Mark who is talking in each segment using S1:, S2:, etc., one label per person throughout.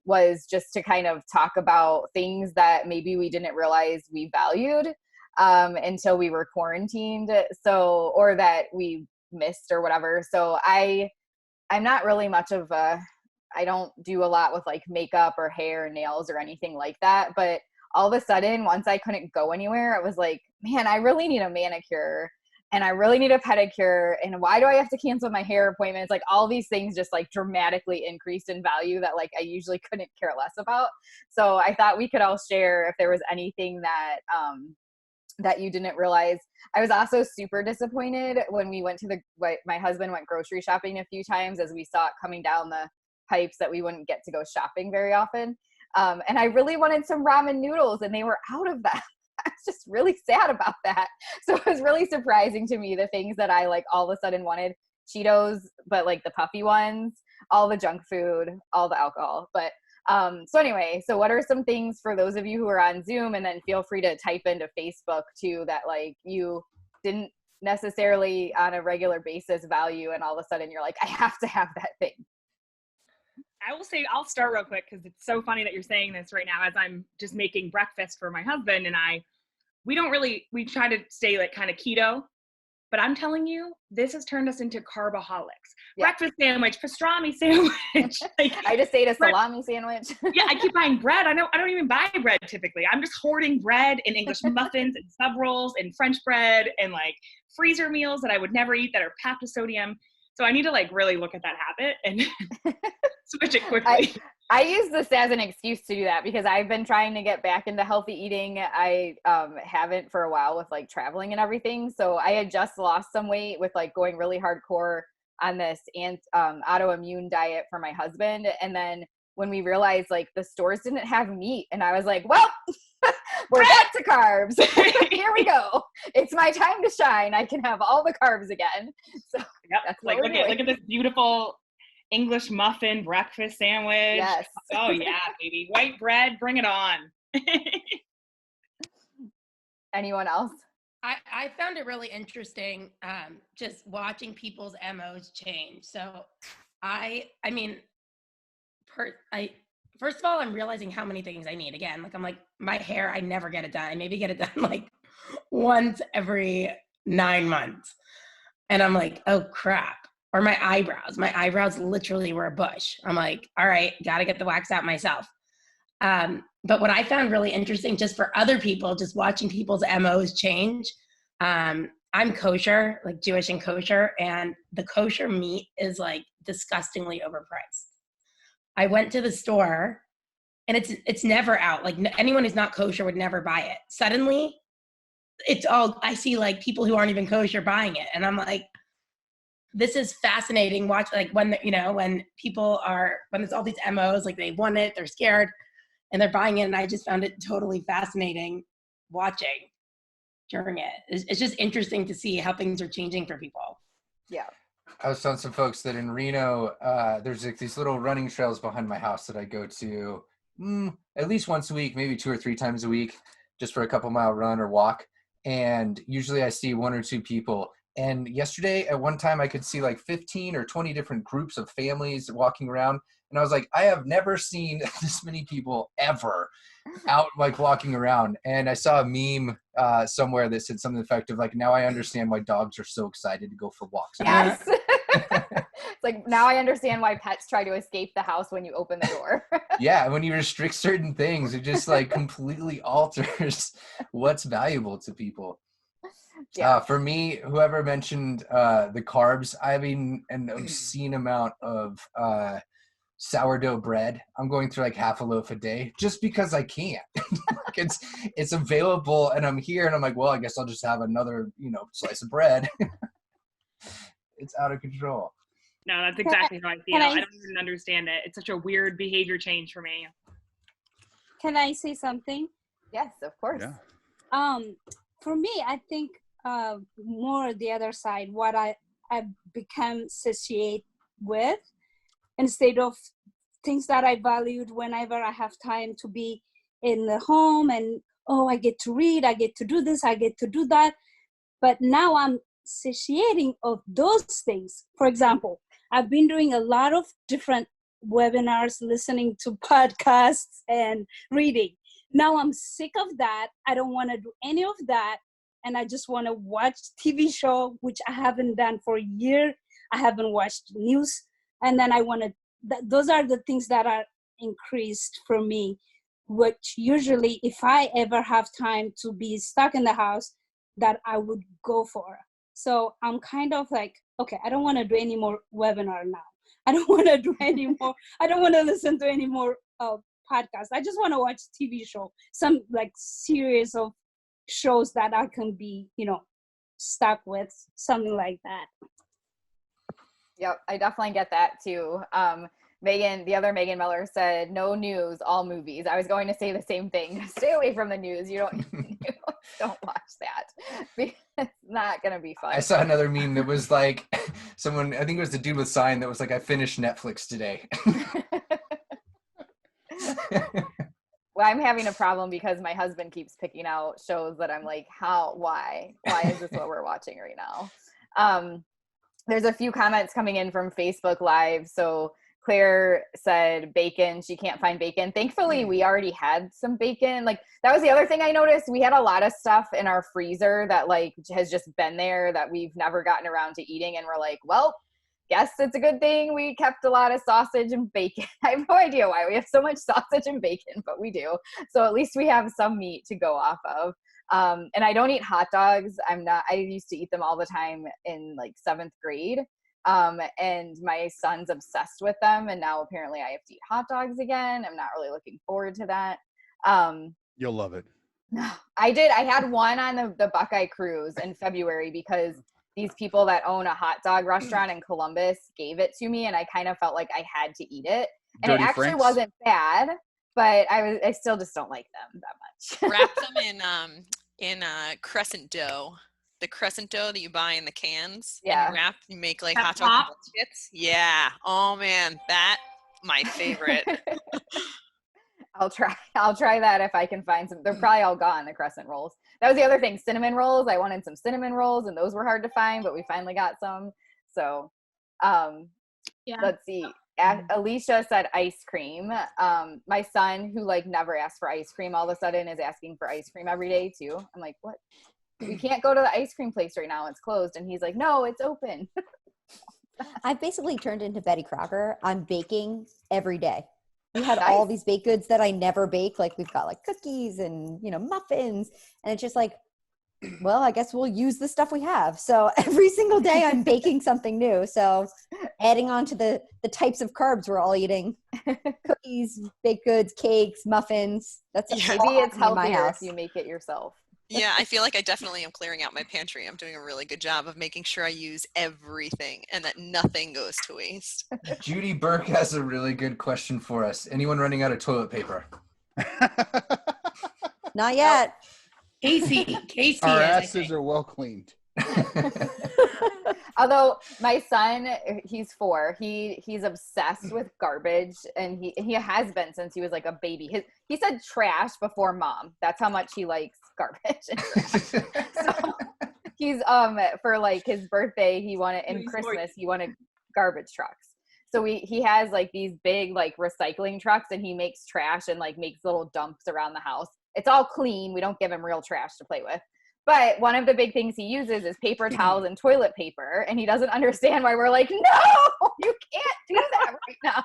S1: was just to kind of talk about things that maybe we didn't realize we valued until we were quarantined. So, or that we missed or whatever. So I'm not really much of I don't do a lot with like makeup or hair and nails or anything like that. But all of a sudden, once I couldn't go anywhere, I was like, man, I really need a manicure and I really need a pedicure. And why do I have to cancel my hair appointments? Like all these things just like dramatically increased in value that like I usually couldn't care less about. So I thought we could all share if there was anything that, that you didn't realize. I was also super disappointed when we went to my husband went grocery shopping a few times as we saw it coming down the pipes that we wouldn't get to go shopping very often. And I really wanted some ramen noodles and they were out of that. I was just really sad about that. So it was really surprising to me, the things that I like all of a sudden wanted. Cheetos, but like the puffy ones, all the junk food, all the alcohol. But so anyway, so what are some things for those of you who are on Zoom, and then feel free to type into Facebook too, that like you didn't necessarily on a regular basis value, and all of a sudden you're like, I have to have that thing.
S2: I will say, I'll start real quick because it's so funny that you're saying this right now as I'm just making breakfast for my husband and I. We try to stay like kind of keto, but I'm telling you, this has turned us into carboholics. Yeah. Breakfast sandwich, pastrami sandwich. Like,
S1: I just ate a salami sandwich.
S2: Yeah, I keep buying bread. I don't even buy bread typically. I'm just hoarding bread and English muffins and sub rolls and French bread and like freezer meals that I would never eat that are packed with sodium. So I need to like really look at that habit and switch it quickly.
S1: I use this as an excuse to do that because I've been trying to get back into healthy eating. I haven't for a while with like traveling and everything. So I had just lost some weight with like going really hardcore on this autoimmune diet for my husband. And then when we realized like the stores didn't have meat, and I was like, well, we're back to carbs. Here we go. It's my time to shine. I can have all the carbs again. So
S2: yep. That's like, look at this beautiful English muffin breakfast sandwich.
S1: Yes.
S2: Oh yeah, baby. White bread, bring it on.
S1: Anyone else?
S3: I found it really interesting just watching people's MOs change. So first of all, I'm realizing how many things I need. Again, like I'm like, my hair, I never get it done. I maybe get it done like once every 9 months. And I'm like, oh crap. Or my eyebrows literally were a bush. I'm like, all right, got to get the wax out myself. But what I found really interesting, just for other people, just watching people's MOs change. I'm kosher, like Jewish and kosher, and the kosher meat is like disgustingly overpriced. I went to the store and it's never out. Like anyone who's not kosher would never buy it. Suddenly I see like people who aren't even kosher buying it. And I'm like, this is fascinating. Watch like when there's all these MOs, like they want it, they're scared and they're buying it. And I just found it totally fascinating watching during it. It's just interesting to see how things are changing for people.
S1: Yeah.
S4: I was telling some folks that in Reno, there's like these little running trails behind my house that I go to at least once a week, maybe 2 or 3 times a week, just for a couple mile run or walk. And usually I see 1 or 2 people. And yesterday at one time I could see like 15 or 20 different groups of families walking around. And I was like, I have never seen this many people ever out like walking around. And I saw a meme somewhere that said something effective like, now I understand why dogs are so excited to go for walks.
S1: Yes. It's like, now I understand why pets try to escape the house when you open the door.
S4: Yeah, when you restrict certain things, it just like completely alters what's valuable to people. Yeah. For me, whoever mentioned the carbs, I mean, an obscene amount of sourdough bread. I'm going through like half a loaf a day just because I can't. Like it's available and I'm here and I'm like, well, I guess I'll just have another, slice of bread. It's out of control.
S2: No, that's exactly how I feel. I don't even understand it. It's such a weird behavior change for me.
S5: Can I say something?
S1: Yes, of course.
S6: Yeah.
S5: For me, I think more the other side, what I've become satiated with, instead of things that I valued whenever I have time to be in the home and, I get to read, I get to do this, I get to do that. But now I'm satiating of those things. For example, I've been doing a lot of different webinars, listening to podcasts, and reading. Now I'm sick of that. I don't want to do any of that. And I just want to watch TV show, which I haven't done for a year. I haven't watched news. And then I want to, those are the things that are increased for me, which usually if I ever have time to be stuck in the house, that I would go for. So I'm kind of like, okay, I don't want to do any more webinar now. I don't want to do any more. I don't want to listen to any more podcasts. I just want to watch TV show, some like series of shows that I can be, stuck with, something like that.
S1: Yep, I definitely get that too. The other Megan Miller said, no news, all movies. I was going to say the same thing. Stay away from the news. You don't watch that. It's not going to be fun.
S4: I saw another meme that was like someone, I think it was the dude with sign that was like, I finished Netflix today.
S1: Well, I'm having a problem because my husband keeps picking out shows that I'm like, why is this what we're watching right now? There's a few comments coming in from Facebook Live. So Claire said bacon. She can't find bacon. Thankfully, we already had some bacon. Like that was the other thing I noticed. We had a lot of stuff in our freezer that like has just been there that we've never gotten around to eating. And we're like, well, guess it's a good thing we kept a lot of sausage and bacon. I have no idea why we have so much sausage and bacon, but we do. So at least we have some meat to go off of. And I don't eat hot dogs. I used to eat them all the time in like 7th grade. And my son's obsessed with them. And now apparently I have to eat hot dogs again. I'm not really looking forward to that.
S6: You'll love it.
S1: I did. I had one on the Buckeye cruise in February because these people that own a hot dog restaurant in Columbus gave it to me. And I kind of felt like I had to eat it. And
S6: Dirty
S1: it actually
S6: Franks?
S1: wasn't bad, but I still just don't like them that much.
S7: Wrap them in crescent dough. The crescent dough that you buy in the cans.
S1: Yeah.
S7: And you make like
S2: That
S7: hot dog
S2: pop?
S7: biscuits. Yeah. Oh man, that my favorite.
S1: I'll try that if I can find some. They're probably all gone, the crescent rolls. That was the other thing, cinnamon rolls. I wanted some cinnamon rolls and those were hard to find, but we finally got some. So, let's see. Alicia said ice cream. My son, who like never asked for ice cream, all of a sudden is asking for ice cream every day too. I'm like, what? We can't go to the ice cream place right now. It's closed. And he's like, no, it's open.
S8: I've basically turned into Betty Crocker. I'm baking every day. We had all these baked goods that I never bake. Like we've got like cookies and, muffins. And it's just like, well, I guess we'll use the stuff we have. So every single day I'm baking something new. So adding on to the types of carbs we're all eating. Cookies, baked goods, cakes, muffins. That's
S1: Maybe it's
S8: in my
S1: healthier
S8: house.
S1: if you make it yourself.
S7: Yeah, I feel like I definitely am clearing out my pantry. I'm doing a really good job of making sure I use everything and that nothing goes to waste.
S4: Judy Burke has a really good question for us. Anyone running out of toilet paper?
S8: Not yet.
S3: Casey.
S6: Our
S3: as I
S6: asses
S3: say.
S6: are well cleaned.
S1: Although my son, he's 4, he's obsessed with garbage, and he has been since he was like a baby. He said trash before mom. That's how much he likes garbage. So he's for like his birthday, Christmas he wanted garbage trucks. So he has like these big like recycling trucks, and he makes trash and like makes little dumps around the house. It's all clean. We don't give him real trash to play with. But one of the big things he uses is paper towels and toilet paper. And he doesn't understand why we're like, no, you can't do that right now.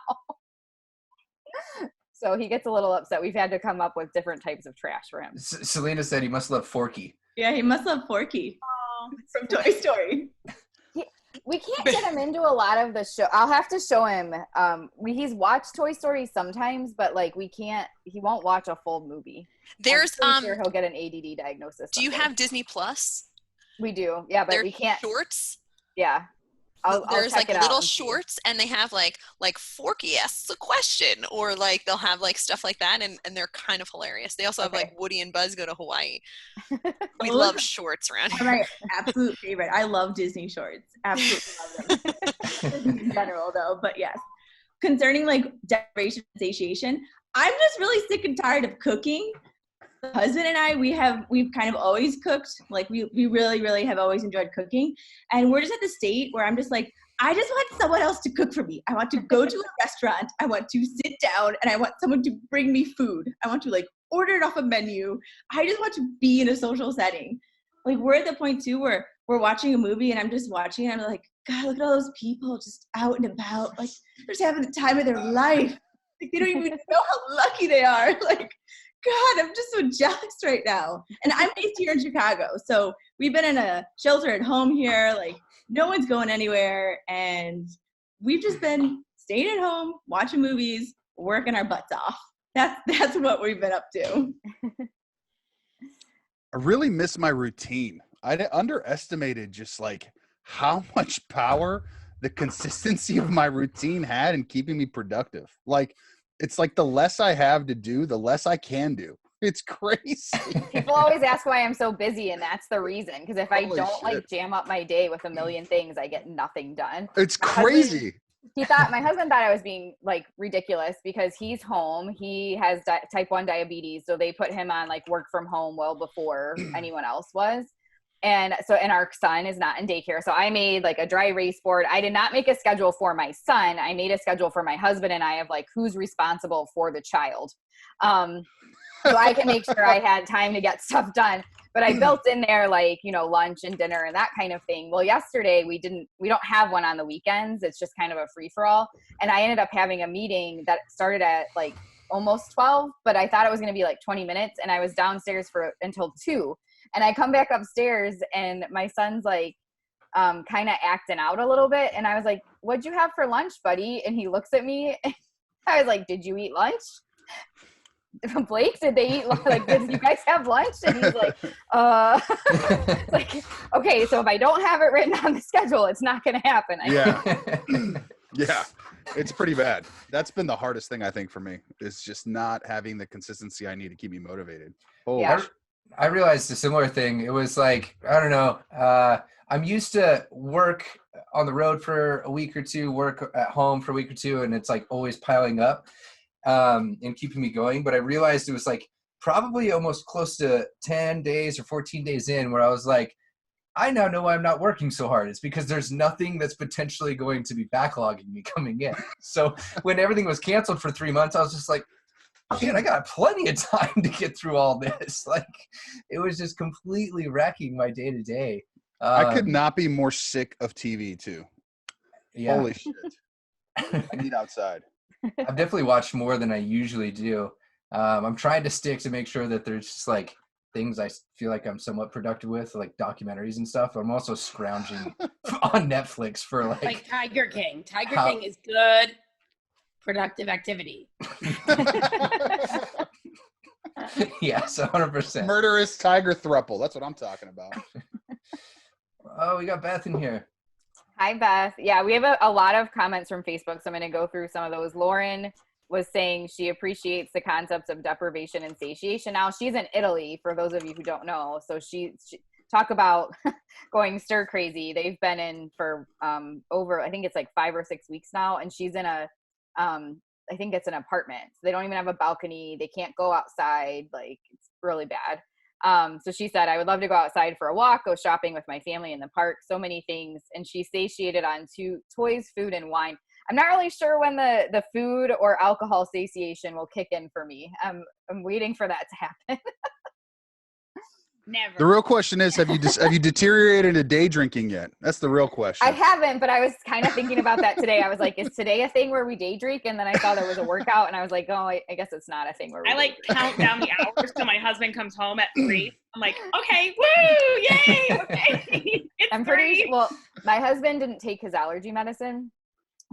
S1: So he gets a little upset. We've had to come up with different types of trash for him.
S4: Selena said he must love Forky.
S9: Yeah, he must love Forky from Toy Story.
S1: We can't get him into a lot of the show. I'll have to show him. He's watched Toy Story sometimes, but like he won't watch a full movie.
S7: There's
S1: I'm sure he'll get an ADD diagnosis.
S7: Do you have Disney Plus?
S1: We do. Yeah, but we can't.
S7: Shorts?
S1: Yeah.
S7: There's
S1: I'll
S7: like
S1: check it
S7: little
S1: out
S7: shorts, and they have like Forky asks a question, or like they'll have like stuff like that, and they're kind of hilarious. They also have like Woody and Buzz go to Hawaii. We love shorts around here.
S9: My absolute favorite. I love Disney shorts. Absolutely love them. In general, though, but yes. Concerning like deprivation and satiation, I'm just really sick and tired of cooking. My husband and I, we've kind of always cooked. Like we really, really have always enjoyed cooking. And we're just at the state where I'm just like, I just want someone else to cook for me. I want to go to a restaurant. I want to sit down and I want someone to bring me food. I want to like order it off a menu. I just want to be in a social setting. Like we're at the point too where we're watching a movie and I'm just watching and I'm like, God, look at all those people just out and about. Like they're just having the time of their life. Like they don't even know how lucky they are. Like, God, I'm just so jealous right now. And I'm based here in Chicago. So we've been in a shelter at home here. Like no one's going anywhere. And we've just been staying at home, watching movies, working our butts off. That's what we've been up to.
S6: I really miss my routine. I underestimated just like how much power the consistency of my routine had in keeping me productive. Like, it's like the less I have to do, the less I can do. It's crazy.
S1: People always ask why I'm so busy, and that's the reason. Because if I
S6: Holy
S1: don't
S6: shit.
S1: like jam up my day with a million things, I get nothing done.
S6: It's crazy.
S1: My husband thought I was being like ridiculous because he's home. He has type 1 diabetes. So they put him on like work from home well before anyone else was. And our son is not in daycare. So I made like a dry erase board. I did not make a schedule for my son. I made a schedule for my husband and I of like who's responsible for the child. So I can make sure I had time to get stuff done. But I built in there like, lunch and dinner and that kind of thing. Well, yesterday we don't have one on the weekends. It's just kind of a free for all. And I ended up having a meeting that started at like almost 12, but I thought it was going to be like 20 minutes. And I was downstairs until 2. And I come back upstairs and my son's like kind of acting out a little bit. And I was like, what'd you have for lunch, buddy? And he looks at me. And I was like, did you eat lunch? Blake, did they eat like did you guys have lunch? And he's like like, okay, so if I don't have it written on the schedule, it's not gonna happen.
S6: Yeah, it's pretty bad. That's been the hardest thing I think for me, is just not having the consistency I need to keep me motivated.
S4: I realized a similar thing. It was like, I don't know, I'm used to work on the road for a week or two, work at home for a week or two, and it's like always piling up and keeping me going. But I realized it was like probably almost close to 10 days or 14 days in where I was like, I now know why I'm not working so hard. It's because there's nothing that's potentially going to be backlogging me coming in. So when everything was canceled for 3 months, I was just like, shit, I got plenty of time to get through all this. Like, it was just completely wrecking my day to day.
S6: I could not be more sick of TV too.
S4: Yeah.
S6: Holy shit. I need outside.
S4: I've definitely watched more than I usually do. I'm trying to stick to make sure that there's just like things I feel like I'm somewhat productive with, like documentaries and stuff. I'm also scrounging on Netflix for like
S3: Tiger King. Tiger King is good. Productive activity.
S4: Yes, 100%.
S6: Murderous tiger thruple. That's what I'm talking about.
S4: Oh, we got Beth in here.
S1: Hi, Beth. Yeah, we have a lot of comments from Facebook, so I'm going to go through some of those. Lauren was saying she appreciates the concepts of deprivation and satiation. Now, she's in Italy, for those of you who don't know. So she talk about going stir crazy. They've been in for over, I think it's like 5 or 6 weeks now, and she's in I think it's an apartment. So they don't even have a balcony. They can't go outside. Like, it's really bad. So she said, I would love to go outside for a walk, go shopping with my family in the park, so many things. And she's satiated on toys, food, and wine. I'm not really sure when the food or alcohol satiation will kick in for me. I'm waiting for that to happen.
S2: Never.
S6: The real question is, have you deteriorated into day drinking yet? That's the real question.
S1: I haven't, but I was kind of thinking about that today. I was like, is today a thing where we day drink? And then I saw there was a workout, and I was like, oh, I guess it's not a thing where we
S2: count down the hours till my husband comes home at 3. I'm like, okay, woo, yay, okay.
S1: I'm pretty well. My husband didn't take his allergy medicine,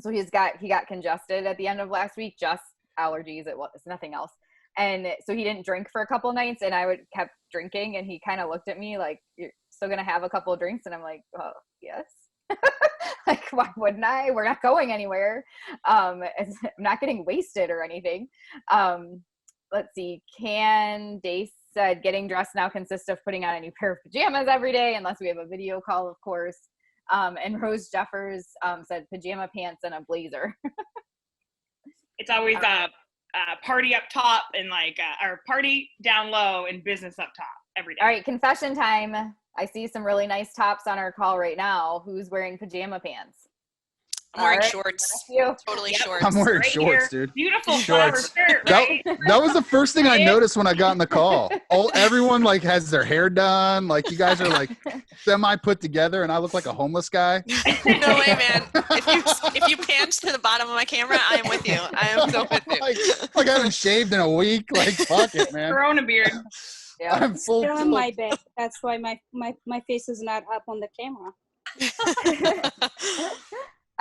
S1: so he got congested at the end of last week. Just allergies. It's nothing else. And so he didn't drink for a couple nights, and I kept drinking, and he kind of looked at me like, you're still going to have a couple of drinks? And I'm like, oh, yes. Like, why wouldn't I? We're not going anywhere. I'm not getting wasted or anything. Let's see. Dace said, getting dressed now consists of putting on a new pair of pajamas every day, unless we have a video call, of course. And Rose Jeffers said pajama pants and a blazer.
S2: It's always party up top and or party down low and business up top every day.
S1: All right, confession time. I see some really nice tops on our call right now. Who's wearing pajama pants?
S7: I'm wearing
S1: Alright.
S7: shorts.
S1: You.
S7: Totally
S2: Yep.
S7: shorts.
S6: I'm wearing
S2: Right
S6: shorts,
S2: here.
S6: dude.
S2: Beautiful flower
S4: Shorts.
S2: shirt,
S6: That,
S2: right?
S6: that was the first thing I
S2: Yeah.
S6: noticed when I got in the call. Everyone like has their hair done. Like you guys are like semi put together, and I look like a homeless guy.
S7: No way, man. If you pan to the bottom of my camera, I am with you. I am so with you.
S6: like I haven't shaved in a week. Like fuck it, man.
S2: Corona beard.
S1: Yeah.
S6: I'm full
S5: They're on
S6: tilt.
S5: my bed. That's why my face is not up on the camera.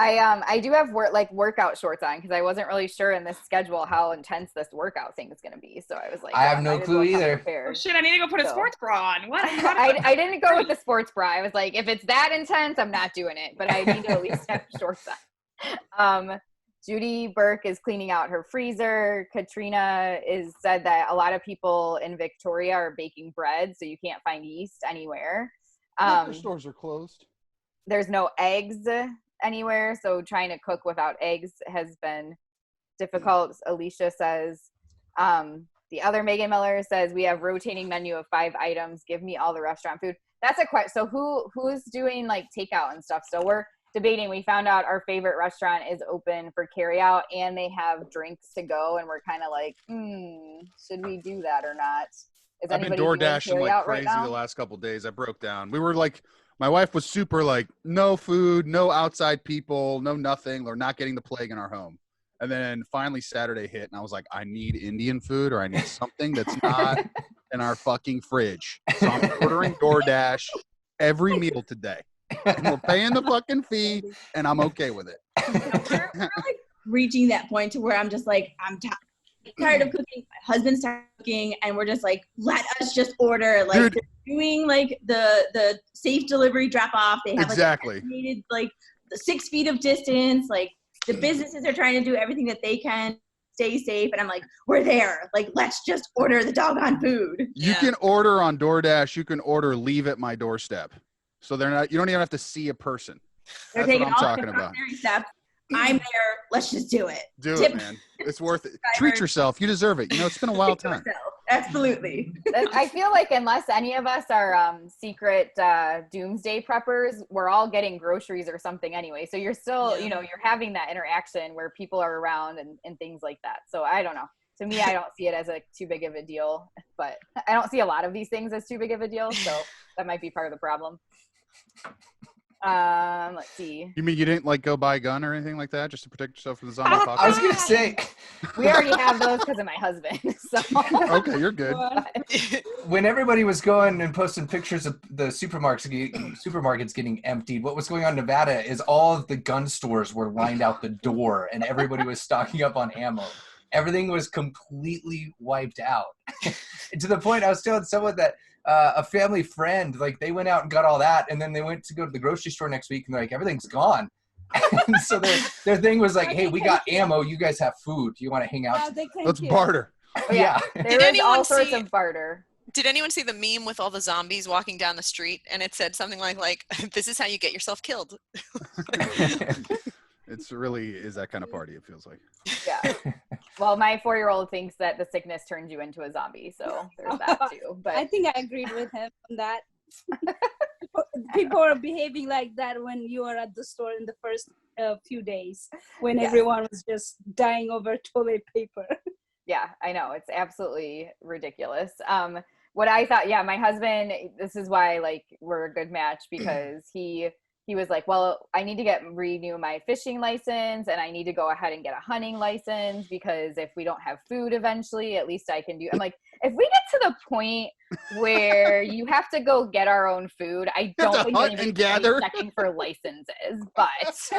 S1: I do have workout shorts on because I wasn't really sure in this schedule how intense this workout thing is going to be. So I was like,
S4: I have
S1: well,
S4: no
S1: might as
S4: clue
S1: well come
S4: either.
S2: Oh
S1: prepared.
S2: shit! I need to go put a
S1: So-
S2: sports bra on. What?
S1: I didn't go with the sports bra. I was like, if it's that intense, I'm not doing it. But I need to at least have shorts on. Judy Burke is cleaning out her freezer. Katrina said that a lot of people in Victoria are baking bread, so you can't find yeast anywhere.
S6: Liquor stores are closed.
S1: There's no eggs anywhere, so trying to cook without eggs has been difficult. Alicia says, the other Megan Miller says, we have rotating menu of 5 items. Give me all the restaurant food. That's a question. So who's doing like takeout and stuff? So we're debating. We found out our favorite restaurant is open for carry out and they have drinks to go. And we're kind of like, should we do that or not? Is
S6: I've been
S1: anybody doing
S6: DoorDashing
S1: carry
S6: like
S1: out
S6: crazy
S1: right now?
S6: the last couple of days. I broke down. We were like, my wife was super like, no food, no outside people, no nothing. We're not getting the plague in our home. And then finally Saturday hit, and I was like, I need Indian food, or I need something that's not in our fucking fridge. So I'm ordering DoorDash every meal today. And we're paying the fucking fee, and I'm okay with it.
S9: We're like reaching that point to where I'm just like, I'm tired of cooking. My husband's tired of cooking, and we're just like, let us just order. Like
S6: Dude.
S9: they're doing like the safe delivery drop off. They have
S6: Exactly.
S9: like needed like the 6 feet of distance. Like the businesses are trying to do everything that they can stay safe, and I'm like, we're there. Like let's just order the doggone food.
S6: You can order on DoorDash. You can order leave at my doorstep. So they're not. You don't even have to see a person.
S9: They're
S6: That's what
S9: taking
S6: I'm
S9: all
S6: talking
S9: the
S6: about.
S9: precautionary steps. I'm there. Let's just do it.
S6: Do
S9: Tip
S6: it, man. It's worth it. Treat
S9: subscribers.
S6: yourself. You deserve it. You know, it's been a wild time.
S9: Absolutely.
S1: I feel like unless any of us are secret doomsday preppers, we're all getting groceries or something anyway. So you're still, you're having that interaction where people are around and things like that. So I don't know. To me, I don't see it as too big of a deal, but I don't see a lot of these things as too big of a deal. So that might be part of the problem. Let's see.
S6: You mean you didn't like go buy a gun or anything like that just to protect yourself from the zombie apocalypse?
S4: I was gonna say,
S1: We already have those because of my husband. So
S6: Okay, you're good.
S4: when everybody was going and posting pictures of the supermarkets getting emptied, what was going on in Nevada is all of the gun stores were lined out the door and everybody was stocking up on ammo. Everything was completely wiped out. To the point I was telling someone that a family friend, like they went out and got all that, and then they went to go to the grocery store next week and they're like, everything's gone. And so their thing was like, hey, we got ammo, you guys have food. Do you want to hang out?
S6: Let's barter.
S4: Yeah.
S1: there is all sorts of barter.
S7: Did anyone see the meme with all the zombies walking down the street and it said something like this is how you get yourself killed?
S6: It's really is that kind of party, it feels like.
S1: Yeah. Well, my 4-year-old thinks that the sickness turns you into a zombie, so there's that too. But
S5: I think I agreed with him on that. People are behaving like that when you are at the store in the first few days, when everyone was just dying over toilet paper.
S1: Yeah, I know. It's absolutely ridiculous. What I thought, my husband, this is why like we're a good match, because he was like, well, I need to renew my fishing license and I need to go ahead and get a hunting license because if we don't have food eventually, at least I can do. I'm like, if we get to the point where you have to go get our own food, I don't think
S6: hunt
S1: anybody
S6: and gather.
S1: checking for licenses, but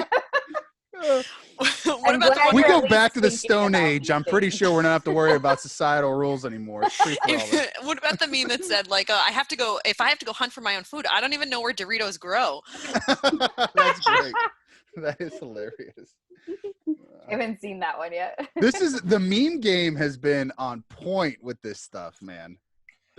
S7: What about the one
S6: We
S1: where
S6: go
S1: at least
S6: back to the
S1: thinking
S6: Stone
S1: about
S6: Age.
S1: these
S6: I'm pretty
S1: things.
S6: sure we're not have to worry about societal rules anymore. It's free for all.
S7: What about the meme that said like if I have to go hunt for my own food, I don't even know where Doritos grow.
S6: That's great. That is hilarious.
S1: I haven't seen that one yet.
S6: The meme game has been on point with this stuff, man.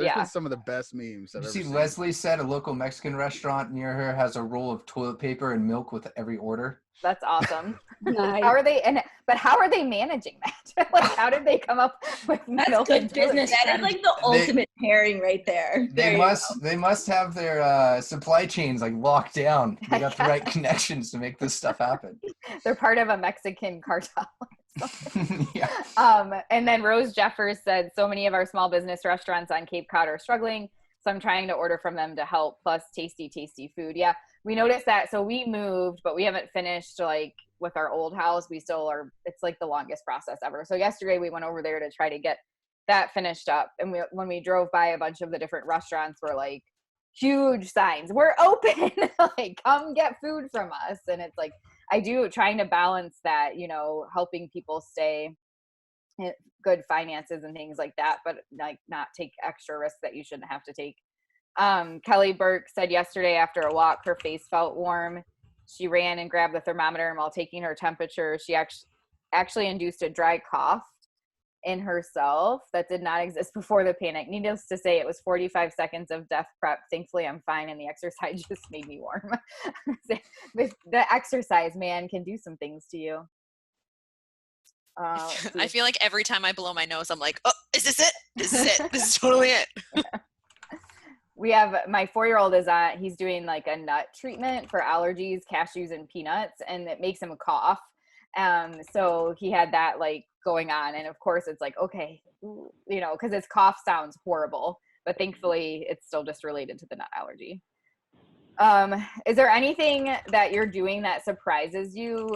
S6: There's been some of the best memes I've
S4: You
S6: ever
S4: see,
S6: seen.
S4: Leslie said a local Mexican restaurant near her has a roll of toilet paper and milk with every order.
S1: That's awesome.
S5: Nice.
S1: How are they but how are they managing that? Like, how did they come up with
S3: That's
S1: milk
S3: good
S1: and toilet
S3: business.
S1: paper?
S9: That is like the ultimate pairing right there.
S4: They must have their supply chains like locked down. They got the right connections to make this stuff happen.
S1: They're part of a Mexican cartel.
S4: Yeah.
S1: And then Rose Jeffers said, so many of our small business restaurants on Cape Cod are struggling, so I'm trying to order from them to help, plus tasty food. Yeah, we noticed that. So we moved, but we haven't finished like with our old house. We still are, it's like the longest process ever. So yesterday we went over there to try to get that finished up. And when we drove by a bunch of the different restaurants, were like huge signs, we're open, like come get food from us. And it's like, trying to balance that, helping people stay in good finances and things like that, but like not take extra risks that you shouldn't have to take. Kelly Burke said yesterday after a walk, her face felt warm. She ran and grabbed the thermometer, and while taking her temperature, she actually induced a dry cough in herself that did not exist before the panic. Needless to say, it was 45 seconds of death prep. Thankfully, I'm fine, and the exercise just made me warm. The exercise, man, can do some things to you.
S7: I feel like every time I blow my nose, I'm like, oh, is this it? This is it. This is totally it.
S1: We have my 4-year-old he's doing like a nut treatment for allergies, cashews and peanuts, and it makes him cough. So he had that like going on, and of course it's like, okay, because his cough sounds horrible, but thankfully it's still just related to the nut allergy. Is there anything that you're doing that surprises you?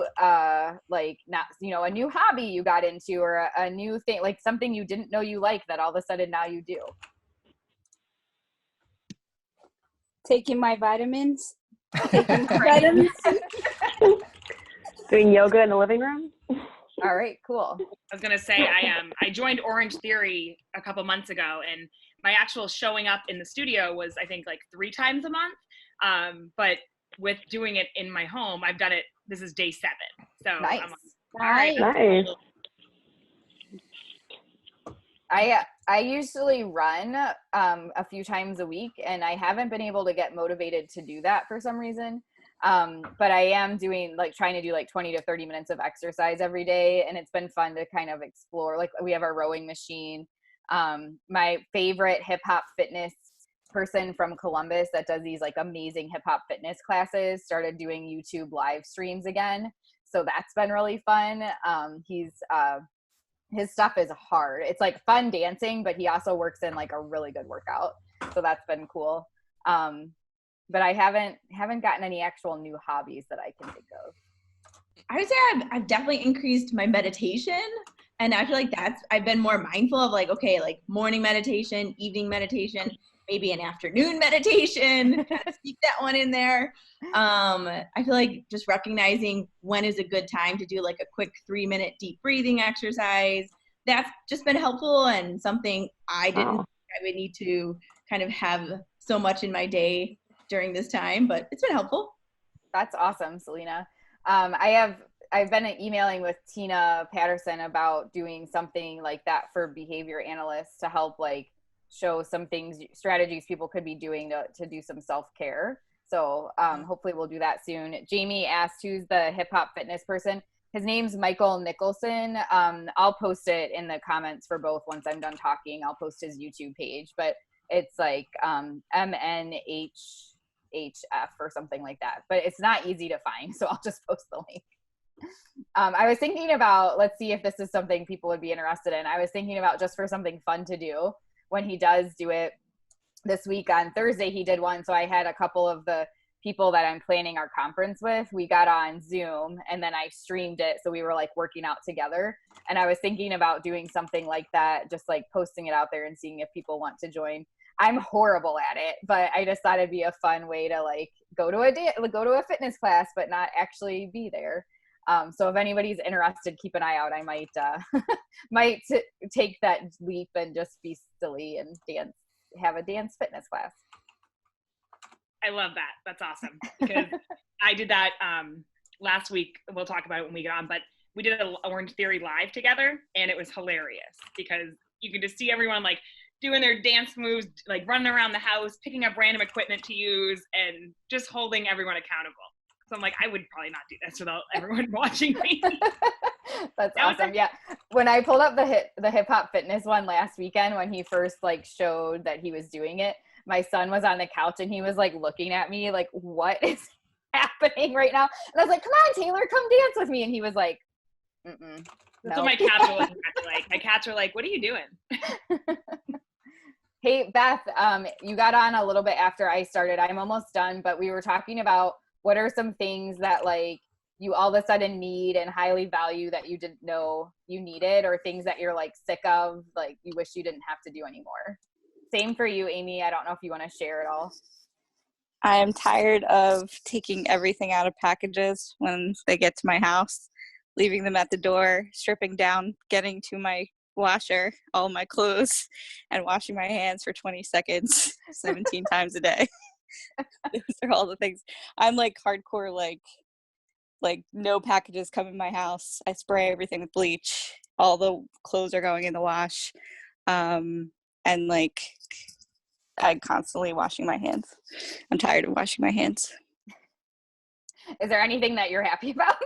S1: Like not, a new hobby you got into, or a new thing, like something you didn't know you liked that all of a sudden now you do?
S5: Taking my vitamins. Taking my vitamins.
S10: Doing yoga in the living room.
S1: All right, cool.
S2: I was gonna say I joined Orange Theory a couple months ago, and my actual showing up in the studio was I think like 3 times a month. But with doing it in my home, I've done it. This is day 7. So
S1: nice.
S2: I'm like, all right.
S10: Nice.
S1: I usually run a few times a week, and I haven't been able to get motivated to do that for some reason. But I am trying to do like 20 to 30 minutes of exercise every day, and it's been fun to kind of explore. Like we have our rowing machine. My favorite hip hop fitness person from Columbus that does these like amazing hip hop fitness classes started doing YouTube live streams again. So that's been really fun. His stuff is hard. It's like fun dancing, but he also works in like a really good workout. So that's been cool. But I haven't gotten any actual new hobbies that I can think of.
S9: I would say I've definitely increased my meditation, and I feel like I've been more mindful of like, okay, like morning meditation, evening meditation, maybe an afternoon meditation, keep that one in there. I feel like just recognizing when is a good time to do like a quick 3-minute deep breathing exercise. That's just been helpful, and something I would need to kind of have so much in my day during this time, but it's been helpful.
S1: That's awesome, Selena. I've been emailing with Tina Patterson about doing something like that for behavior analysts to help like show some strategies people could be doing to do some self-care. So hopefully we'll do that soon. Jamie asked who's the hip hop fitness person. His name's Michael Nicholson. I'll post it in the comments for both once I'm done talking. I'll post his YouTube page, but it's like MNHHF or something like that. But it's not easy to find, so I'll just post the link. I was thinking about, let's see if this is something people would be interested in. I was thinking about just for something fun to do when he does do it this week. On Thursday, he did one. So I had a couple of the people that I'm planning our conference with. We got on Zoom and then I streamed it. So we were like working out together. And I was thinking about doing something like that, just like posting it out there and seeing if people want to join. I'm horrible at it, but I just thought it'd be a fun way to like go to a fitness class, but not actually be there. So if anybody's interested, keep an eye out. I might take that leap and just be silly and have a dance fitness class.
S2: I love that. That's awesome. Because I did that last week. We'll talk about it when we get on, but we did an Orange Theory live together, and it was hilarious because you can just see everyone like doing their dance moves, like running around the house, picking up random equipment to use, and just holding everyone accountable. So I'm like, I would probably not do this without everyone watching me.
S1: That's awesome. Yeah. When I pulled up the hip hop fitness one last weekend, when he first like showed that he was doing it, my son was on the couch and he was like looking at me like, what is happening right now? And I was like, come on, Taylor, come dance with me. And he was like, mm-mm.
S2: That's what my cats are like. My cats are like, what are you doing?
S1: Hey, Beth, you got on a little bit after I started. I'm almost done, but we were talking about what are some things that like you all of a sudden need and highly value that you didn't know you needed, or things that you're like sick of, like you wish you didn't have to do anymore. Same for you, Amy. I don't know if you want to share it all.
S10: I am tired of taking everything out of packages when they get to my house, leaving them at the door, stripping down, getting to my washer, all my clothes, and washing my hands for 20 seconds, 17 times a day. Those are all the things. I'm like hardcore, like no packages come in my house. I spray everything with bleach. All the clothes are going in the wash. And like I'm constantly washing my hands. I'm tired of washing my hands.
S1: Is there anything that you're happy about?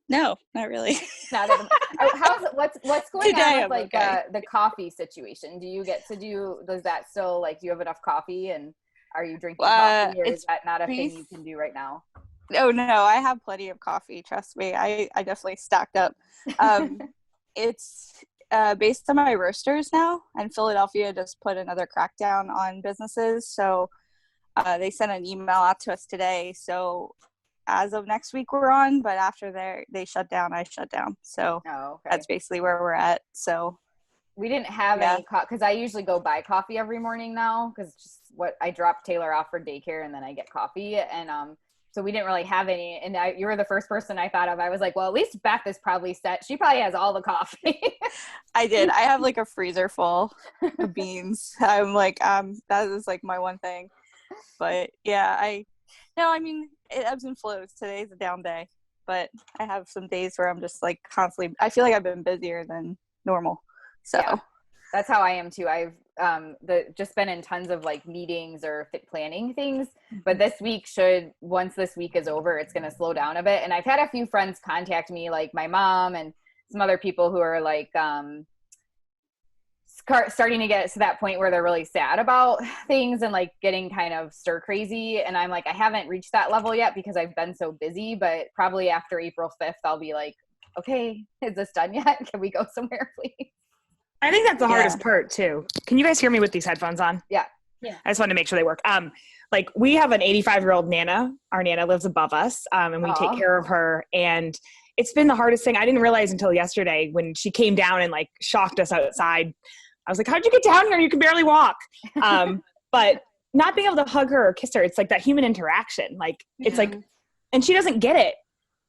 S10: No, not really.
S1: What's going
S10: Today,
S1: on with like
S10: okay.
S1: The coffee situation? Do you get to does that still, like, do you have enough coffee, and are you drinking coffee, or is that not a thing you can do right now?
S10: Oh no, I have plenty of coffee. Trust me. I definitely stacked up. It's based on my roasters now, and Philadelphia just put another crackdown on businesses. So they sent an email out to us today. So as of next week we're on, but after they shut down, I shut down. So that's basically where we're at. So
S1: we didn't have any because I usually go buy coffee every morning now, because just what I drop Taylor off for daycare and then I get coffee, and so we didn't really have any. And you were the first person I thought of. I was like, well, at least Beth is probably set. She probably has all the coffee.
S10: I did. I have like a freezer full of beans. I'm like, that is like my one thing. But yeah, I mean, it ebbs and flows. Today's a down day, but I have some days where I'm just like constantly, I feel like I've been busier than normal. So
S1: yeah, that's how I am too. I've just been in tons of like meetings or planning things, but this week once this week is over, it's going to slow down a bit. And I've had a few friends contact me, like my mom and some other people who are like, starting to get to that point where they're really sad about things and like getting kind of stir crazy. And I'm like, I haven't reached that level yet because I've been so busy, but probably after April 5th, I'll be like, okay, is this done yet? Can we go somewhere, please?
S2: I think that's the hardest part too. Can you guys hear me with these headphones on?
S1: Yeah.
S2: I just wanted to make sure they work. Like we have an 85-year-old Nana. Our Nana lives above us, and we take care of her. And it's been the hardest thing. I didn't realize until yesterday when she came down and like shocked us outside. I was like, how'd you get down here? You can barely walk. But not being able to hug her or kiss her, it's like that human interaction. Like, it's like, and she doesn't get it.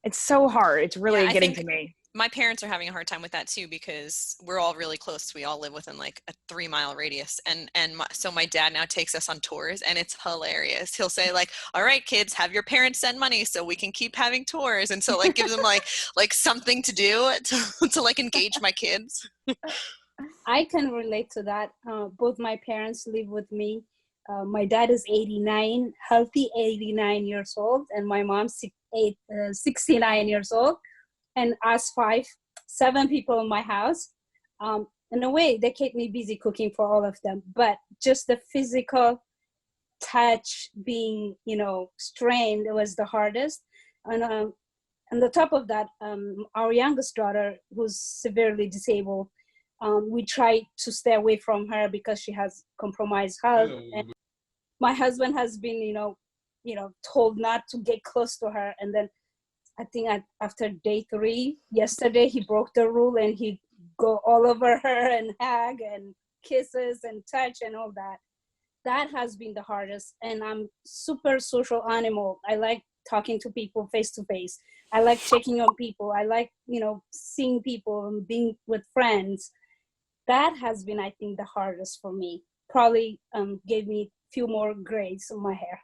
S2: It's so hard. It's really getting to me.
S7: My parents are having a hard time with that too, because we're all really close. We all live within like a 3-mile radius. So my dad now takes us on tours, and it's hilarious. He'll say like, all right, kids, have your parents send money so we can keep having tours. And so like gives them like something to do to like engage my kids.
S5: I can relate to that. Both my parents live with me. My dad is 89, healthy 89 years old, and my mom's 69 years old. And us 7 people in my house. In a way, they keep me busy cooking for all of them. But just the physical touch being, strained was the hardest. And on the top of that, our youngest daughter, who's severely disabled, we try to stay away from her because she has compromised health. And my husband has been, told not to get close to her. And then I think after day 3, yesterday, he broke the rule and he'd go all over her and hug and kisses and touch and all that. That has been the hardest. And I'm super social animal. I like talking to people face to face. I like checking on people. I like, seeing people and being with friends. That has been, I think, the hardest for me. Probably gave me a few more grays on my hair.